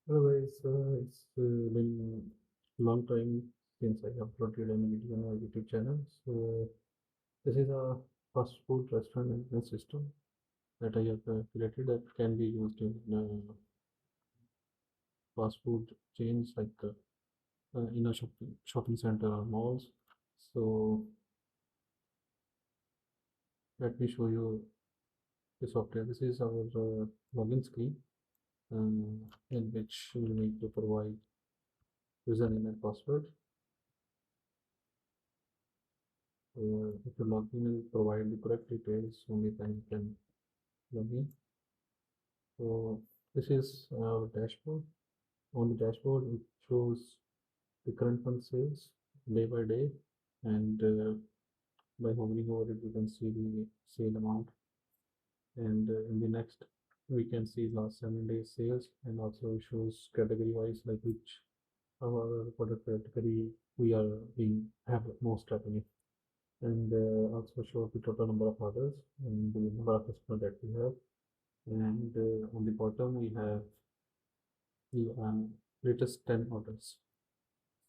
Otherwise, it's been a long time since I uploaded any video on my YouTube channel. So this is a fast food restaurant management system that I have created that can be used in fast food chains like in a shopping center or malls. So let me show you the software. This is our login screen in which you need to provide username and password. If you log in and provide the correct details, only then you can log in. So this is our dashboard. On the dashboard, it shows the current month sales day by day, and by hovering over it, we can see the sale amount. And in the next, we can see last 7 days sales, and also shows category wise, like which our product category we are being have most revenue, and also show the total number of orders and the number of customers that we have. And on the bottom, we have the latest 10 orders.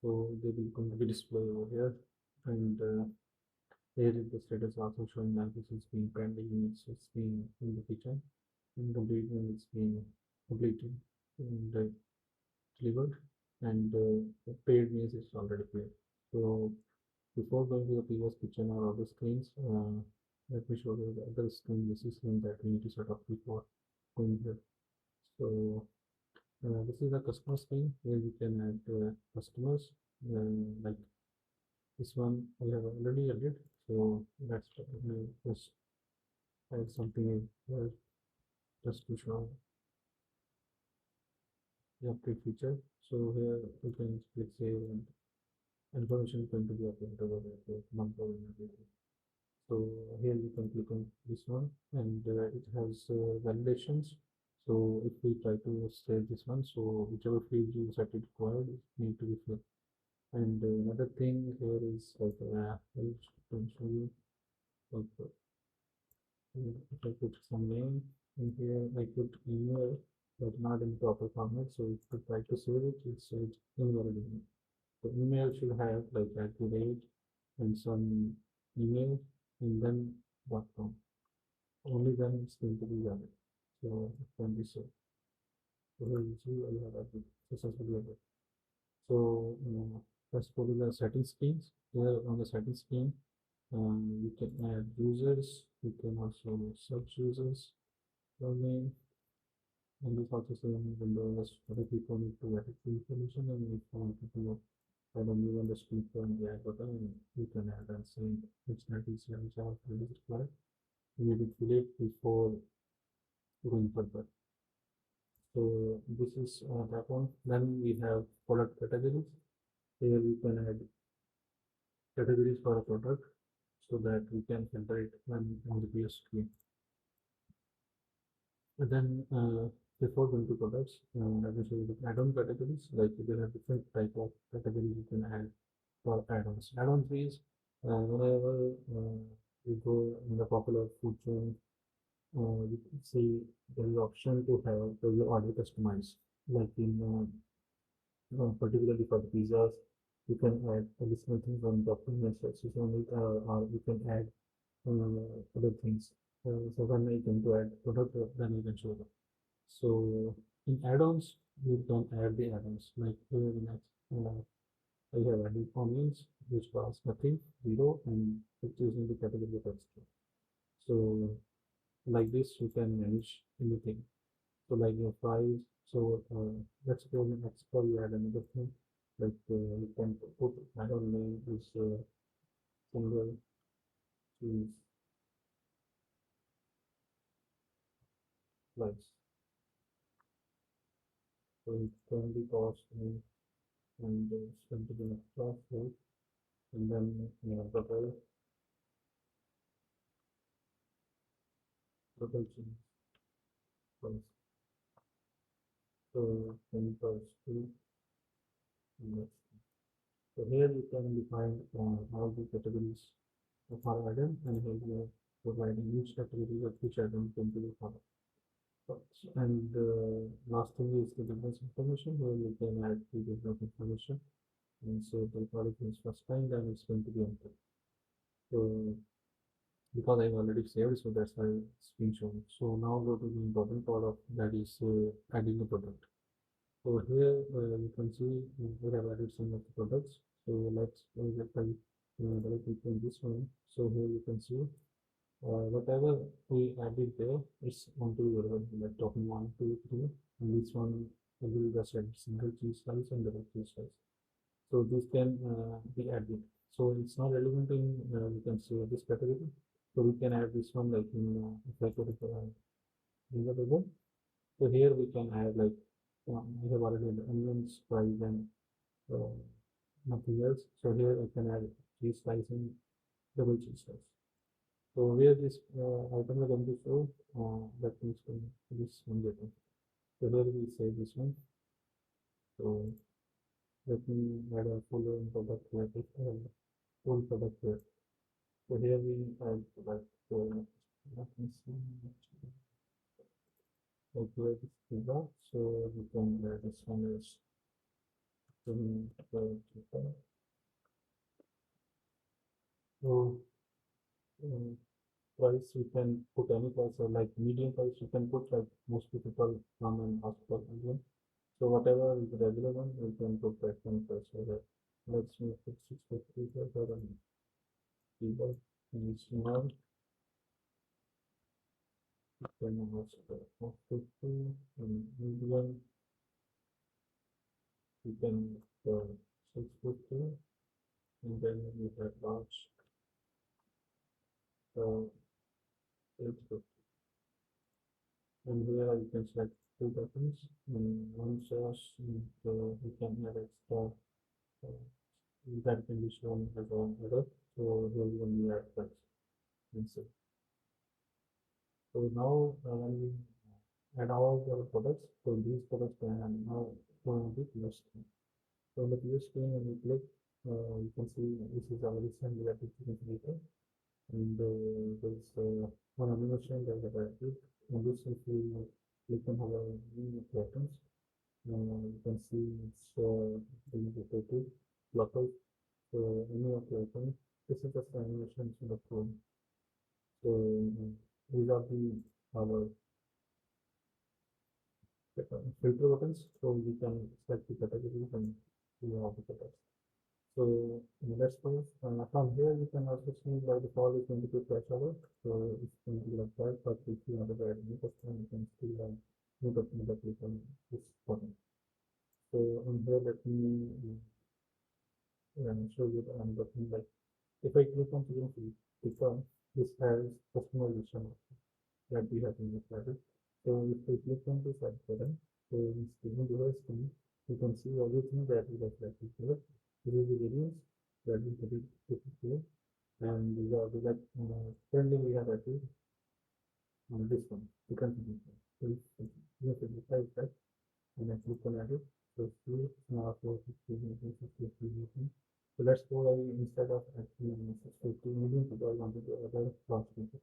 So they will going to be displayed over here. And here is the status also showing that this is being pending, it's being in the kitchen, incomplete, and it's being completed and delivered. And the paid means it's already paid. So before going to the previous kitchen or other screens, let me show you the other screen, this is screen that we need to set up before going here. So this is the customer screen where we can add customers. Like this one I have already added, so let's just add something in here just to show the update feature. So here you can click save and information is going to be uploaded over there, the number and everything. So here you can click on this one, and it has validations. So if we try to save this one, so whichever field you set it required need to be filled. And another thing here is like I'll show you like if I put some name in here, I put email but not in proper format. So if you try to save it, it says invalid email. The email should have like @ and some email and then .com. Only then it's going to be valid. So it can be saved. So here you see I have added successfully added. So let's go to the settings screens. Here on the settings screen, you can add users. You can also search users, domain, and this also same windows. Other people need to edit the information, and if you want to add a new one, just click on the add button, and you can add and say functionalities which are already required. You need to fill it before going further. So this is that one. Then we have product categories. Here you can add categories for a product so that we can filter it when on the previous screen. And then before going to products, let me show you the add-on categories. Like there are different type of categories you can add for add-ons. Add-on is whenever you go in the popular food chain, you can see there is option to have the order customized. Like in particularly for the pizzas, you can add additional things on the payments section on it, or you can add other things. So when I come to add product, then you can show them. So in add-ons, you can add the add-ons. Like here in I have added onions, which was nothing, zero, and it's using the category of extra. So like this, you can manage anything. So like your fries. So let's go in next call. We add another thing. Like you can put add-on name is single cheese slice. So it can be cost and sent to the next class, right? And then double cheese slice. So then first two next. So here you can define all the categories of our item, and here we are providing each category of which item can be found. And last thing is the business information, where you can add the business information. And so the product is first time, then it's going to be empty. So because I've already saved, so that's why it's being shown. So now go to the important part of that is adding the product. So here you can see we have added some of the products. So let's get directly from this one. So here you can see whatever we added there, it's onto your like token 1, 2, 3, and this one will just add single cheese slice and double cheese slice. So this can be added. So it's not relevant in you can say this category. So we can add this one like in if I put it in the table. So here we can add like we have already the onions, fries, and uh, nothing else. So here I can add cheese slice and double cheese slice. So where this item is going to show that means this one getting. So here we say this one. So let me add a full product here, full product here. So here we add like let me see like where this pizza. So we can add this one is so price we can put any price or like medium price you can put like most people come and ask for medium. So whatever is the regular one we can put that one price over. Let's make it 650 for people and small then also 450 and medium we can uh, 650 and then we have large uh, 850 and here you can select two buttons and one sauce and we can add extra that can be shown as an error. So here we only add that insert. So now when we add all the products, so these products can now go on the PO screen. So on the PO screen when you click, you can see this is our recent application creator and there's one animation that we have added. And this if we click on our new items, you can see it's being rotated clockwise. So any of the items, this is just animation in the phone. So these are the our filter buttons. So we can select the categories and see all the filters. So let's suppose from here you can also see by default is going to be flash over. So it's going to be like that. But if you want to add new custom, you can still new button that we can this button. So in here let me show you the button like if I click on frequency, because this has customization that we have in this pattern. So if we click on this button, so in screen below screen, you can see everything that we have selected here. This is the variance that we put it here, and these are the like currently we have added on this one, the configuration. So if you have to decide that, and I click on edit, so see for 50. So let's go instead of actually 650 million people I wanted to other large people.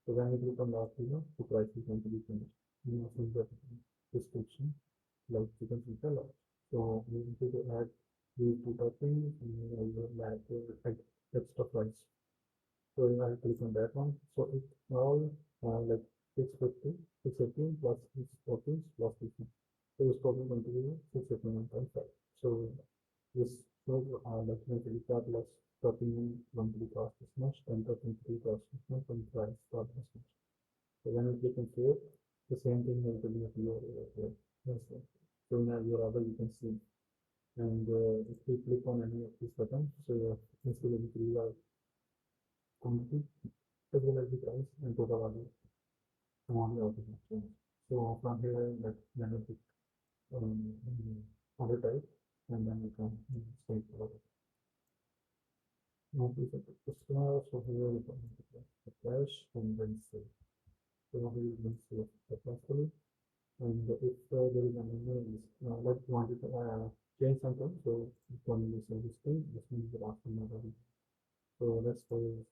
So when you click on large people, the price is going to be finished. You know, in the description, like you can see the large. So we need to add these two toppings and you will add extra price. So I click on that one. So it's all like 650, 618 plus 614 plus 15. So it's probably going to be 689.5. So this shows like EBITDA plus 13 going to be cost this much, and 13 cost this much, and price cost this much. So when you click on save, the same thing will be appear here. Yes, sir. So now your order you can see. And if you click on any of these buttons, so this will increase our quantity as well as the price and total order amount of the change. So from here, let's manage it order type, and then we can save the order. Now we set the customer, so here we can the cash and then save. So we will save successfully. And if there is an email, let's wanted to change something, so we can use this thing. This means the last one already. So let's suppose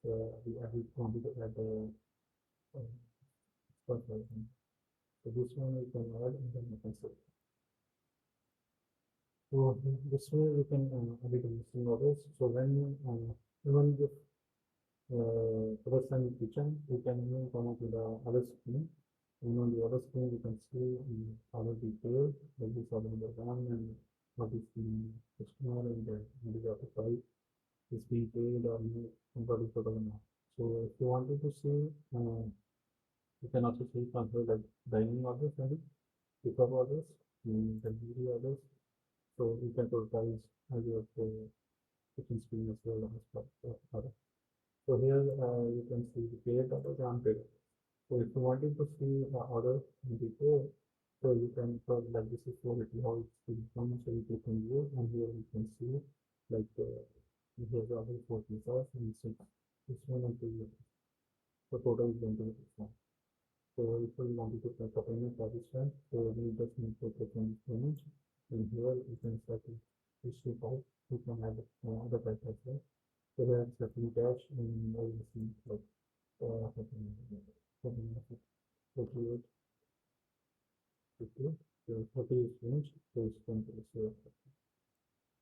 we wanted to add the stuff like So this one you can add and then you can save. So this way you can edit existing orders. So when even if first time kitchen, you can even come up with the other screen. And on the other screen, you can see other details, like this order number one and what is the customer and what is the other price is being paid or what is the total amount. So if you wanted to see, you can also see control like dining orders and pickup orders, delivery orders. So you can totalize as your kitchen screen as well as order. So here you can see the paid orders and unpaid. So if you wanted to see the order before, so you can put like this is what it how it's been done. So you click on view and here you can see like here's the order for pizzas and six. This one and two. So total is going to be this one. So if you want to set up any for this one, so you just need to click on image. And here you can set it issue type. You can add other type as well. So here setting cache and everything like setting 48, 50. So 30 is finished, so it's going to be saved.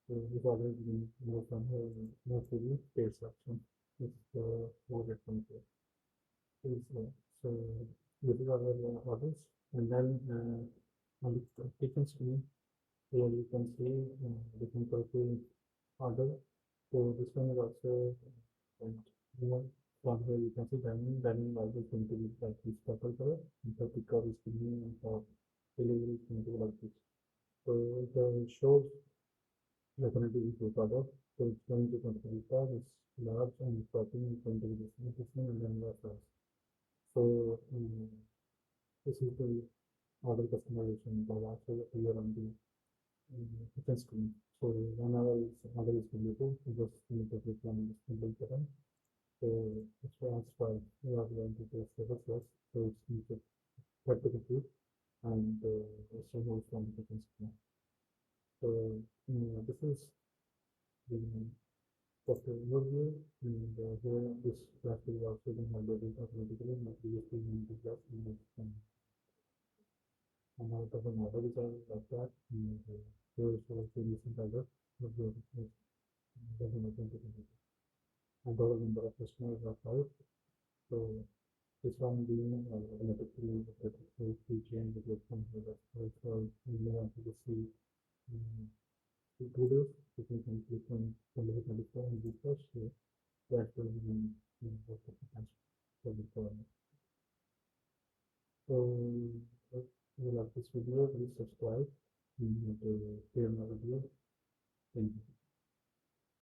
So this already been moved from here, move to the paid section. It's what it comes to. So this is our orders, and then on the kitchen screen, here you can see different purple order. So this one is also and from here you can see dining order is going to be like this purple color, and the pickup is green and for delivery is going to be like this. So the shows definitely is order. So it's going to be this large and shopping is going to be this one and then the size. So this is the order customization that actually appear on the kitchen screen. So whenever order is completed, you just need to click on this complete button. So it's transfer you are going to place the resource. So it's need to get to complete and it's removed from the kitchen screen. So this is the software overview, and here this class will also be updated automatically. My previous team in the class and out of an order which I like that. And here is also recent order of the and total number of customers are 5. So this one being automatically change the from here. So you may want to see 2 days. You can click on 2024 and refresh. So that will be what the potential for the requirement. So if you like this video, please subscribe to share my video. Thank you.